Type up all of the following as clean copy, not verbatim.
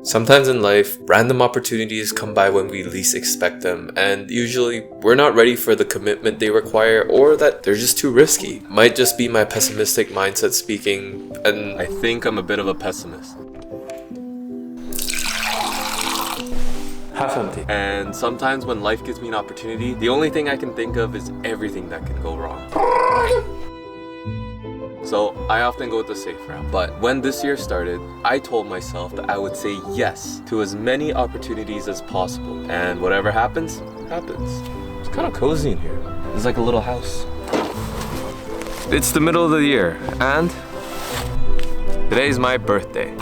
Sometimes in life, random opportunities come by when we least expect them, and usually we're not ready for the commitment they require or that they're just too risky. Might just be my pessimistic mindset speaking, and I think I'm a bit of a pessimist. Half empty. And sometimes when life gives me an opportunity, the only thing I can think of is everything that can go wrong. So I often go with the safe route. But when this year started, I told myself that I would say yes to as many opportunities as possible. And whatever happens, happens. It's kind of cozy in here. It's like a little house. It's the middle of the year, and today's my birthday.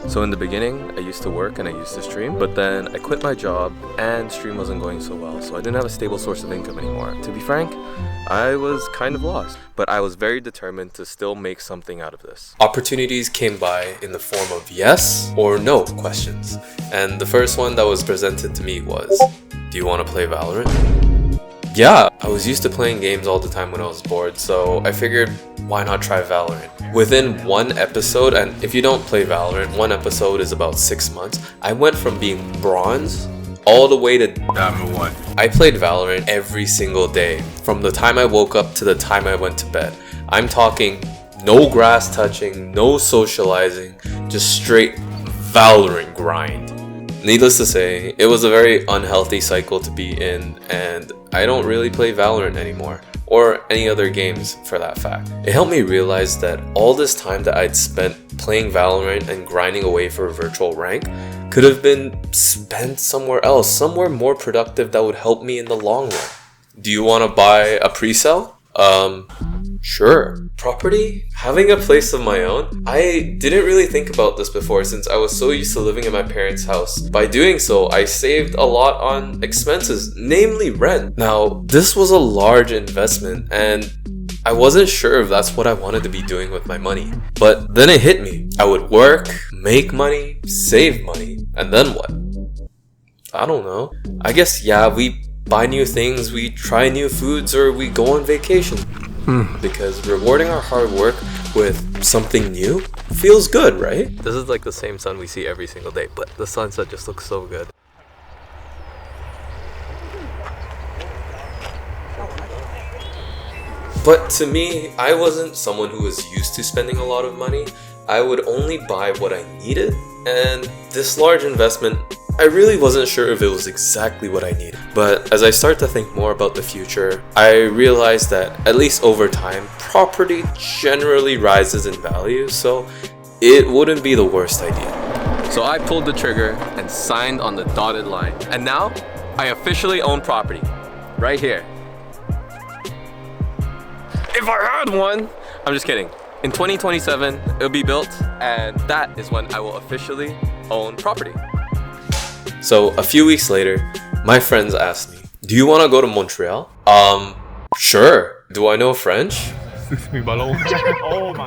So in the beginning, I used to work and I used to stream, but then I quit my job and stream wasn't going so well, so I didn't have a stable source of income anymore. To be frank, I was kind of lost, but I was very determined to still make something out of this. Opportunities came by in the form of yes or no questions, and the first one that was presented to me was, do you want to play Valorant? Yeah, I was used to playing games all the time when I was bored, so I figured, why not try Valorant? Within one episode, and if you don't play Valorant, one episode is about 6 months, I went from being bronze all the way to Diamond 1. I played Valorant every single day, from the time I woke up to the time I went to bed. I'm talking no grass touching, no socializing, just straight Valorant grind. Needless to say, it was a very unhealthy cycle to be in, and I don't really play Valorant anymore, or any other games for that fact. It helped me realize that all this time that I'd spent playing Valorant and grinding away for a virtual rank could have been spent somewhere else, somewhere more productive that would help me in the long run. Do you want to buy a pre-sale? Sure. Property? Having a place of my own? I didn't really think about this before since I was so used to living in my parents' house. By doing so, I saved a lot on expenses, namely rent. Now, this was a large investment and I wasn't sure if that's what I wanted to be doing with my money. But then it hit me. I would work, make money, save money, and then what? I don't know. I guess, yeah, we buy new things, we try new foods, or we go on vacation. Because rewarding our hard work with something new feels good, right? This is like the same sun we see every single day, but the sunset just looks so good. But to me, I wasn't someone who was used to spending a lot of money. I would only buy what I needed, and this large investment, I really wasn't sure if it was exactly what I needed. But as I start to think more about the future, I realized that at least over time, property generally rises in value, so it wouldn't be the worst idea. So I pulled the trigger and signed on the dotted line. And now, I officially own property. Right here. If I had one! I'm just kidding. In 2027, it'll be built, and that is when I will officially own property. So a few weeks later, my friends asked me, do you want to go to Montreal? Sure. Do I know French?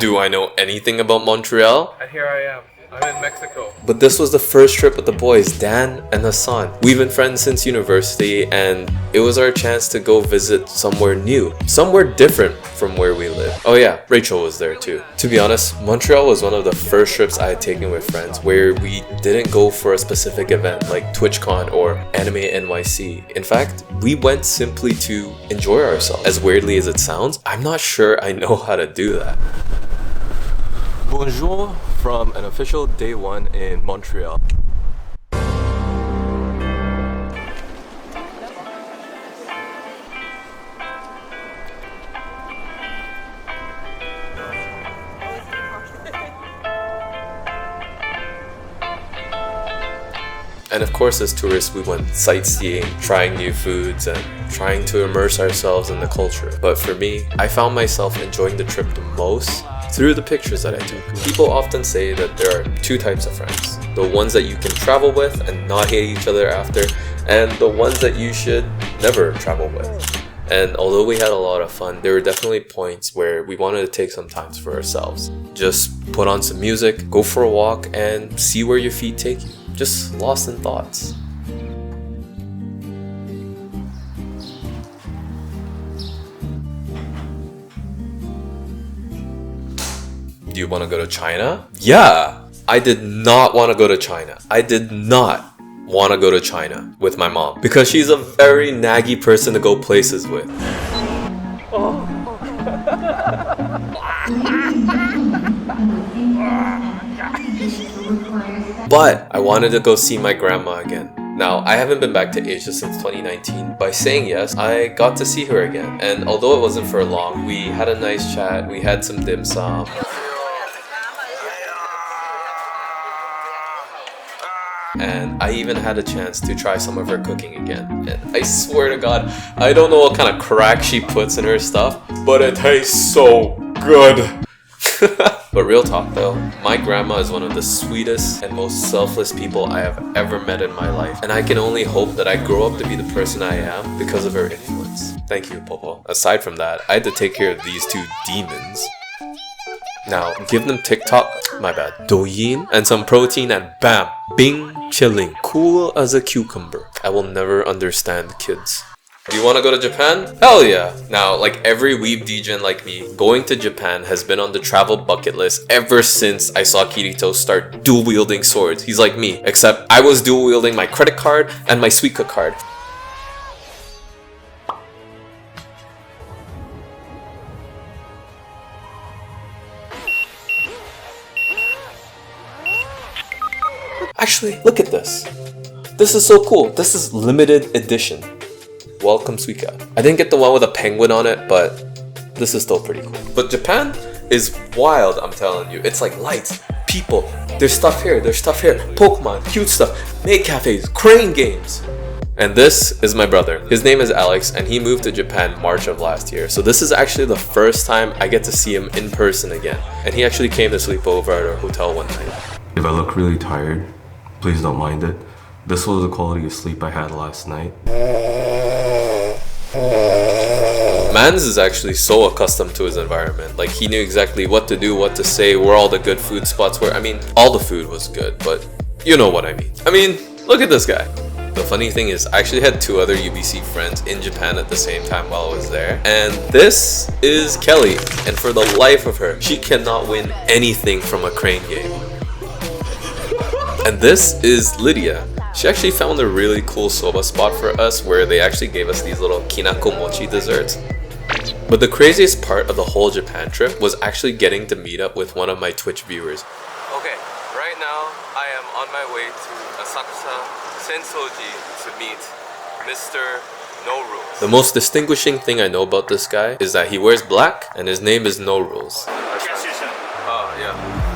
Do I know anything about Montreal? And here I am. I'm in Mexico. But this was the first trip with the boys, Dan and Hassan. We've been friends since university, and it was our chance to go visit somewhere new, somewhere different from where we live. Oh yeah, Rachel was there too. To be honest, Montreal was one of the first trips I had taken with friends where we didn't go for a specific event like TwitchCon or Anime NYC. In fact, we went simply to enjoy ourselves. As weirdly as it sounds, I'm not sure I know how to do that. Bonjour from an official day one in Montreal. And of course, as tourists, we went sightseeing, trying new foods, and trying to immerse ourselves in the culture. But for me, I found myself enjoying the trip the most through the pictures that I took. People often say that there are two types of friends. The ones that you can travel with and not hate each other after, and the ones that you should never travel with. And although we had a lot of fun, there were definitely points where we wanted to take some time for ourselves. Just put on some music, go for a walk, and see where your feet take you. Just lost in thoughts. Do you want to go to China? Yeah! I did not want to go to China. I did not want to go to China with my mom because she's a very naggy person to go places with. But I wanted to go see my grandma again. Now, I haven't been back to Asia since 2019. By saying yes, I got to see her again. And although it wasn't for long, we had a nice chat, we had some dim sum. And I even had a chance to try some of her cooking again. And I swear to God, I don't know what kind of crack she puts in her stuff, but it tastes so good. But real talk though, my grandma is one of the sweetest and most selfless people I have ever met in my life. And I can only hope that I grow up to be the person I am because of her influence. Thank you, Popo. Aside from that, I had to take care of these two demons. Now, give them TikTok, my bad, Douyin, and some protein and bam, bing, chilling, cool as a cucumber. I will never understand kids. Do you want to go to Japan? Hell yeah! Now, like every weeb degen like me, going to Japan has been on the travel bucket list ever since I saw Kirito start dual-wielding swords. He's like me, except I was dual-wielding my credit card and my Suica card. Actually, look at this. This is so cool. This is limited edition. Welcome Suica. I didn't get the one with a penguin on it, but this is still pretty cool. But Japan is wild, I'm telling you. It's like lights, people, there's stuff here, Pokemon, cute stuff, maid cafes, crane games. And this is my brother. His name is Alex, and he moved to Japan March of last year. So this is actually the first time I get to see him in person again. And he actually came to sleep over at our hotel one night. If I look really tired, please don't mind it. This was the quality of sleep I had last night. Mans is actually so accustomed to his environment. Like, he knew exactly what to do, what to say, where all the good food spots were. I mean, all the food was good, but you know what I mean. I mean, look at this guy. The funny thing is, I actually had two other UBC friends in Japan at the same time while I was there. And this is Kelly. And for the life of her, she cannot win anything from a crane game. And this is Lydia. She actually found a really cool soba spot for us where they actually gave us these little kinako mochi desserts. But the craziest part of the whole Japan trip was actually getting to meet up with one of my Twitch viewers. Okay, right now I am on my way to Asakusa Sensoji to meet Mr. No Rules. The most distinguishing thing I know about this guy is that he wears black and his name is No Rules. Oh, yeah.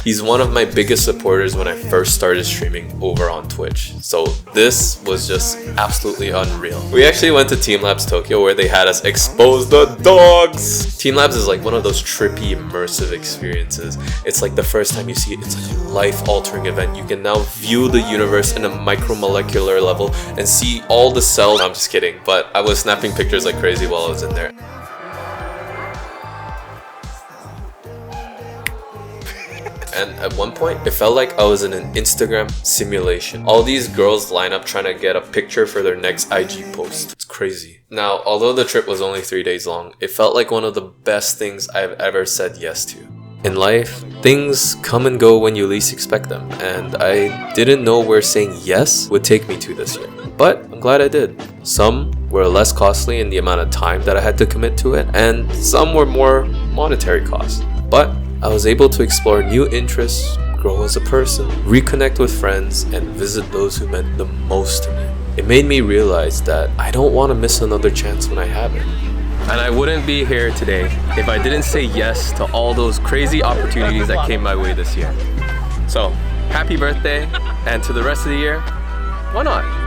He's one of my biggest supporters when I first started streaming over on Twitch. So this was just absolutely unreal. We actually went to Team Labs Tokyo where they had us expose the dogs. Team Labs is like one of those trippy immersive experiences. It's like the first time you see it, it's like a life-altering event. You can now view the universe in a micromolecular level and see all the cells. I'm just kidding, but I was snapping pictures like crazy while I was in there. And at one point, it felt like I was in an Instagram simulation. All these girls line up trying to get a picture for their next IG post. It's crazy. Now, although the trip was only 3 days long, it felt like one of the best things I've ever said yes to. In life, things come and go when you least expect them, and I didn't know where saying yes would take me to this year. But I'm glad I did. Some were less costly in the amount of time that I had to commit to it, and some were more monetary cost. But I was able to explore new interests, grow as a person, reconnect with friends, and visit those who meant the most to me. It made me realize that I don't want to miss another chance when I have it. And I wouldn't be here today if I didn't say yes to all those crazy opportunities that came my way this year. So, happy birthday, and to the rest of the year, why not?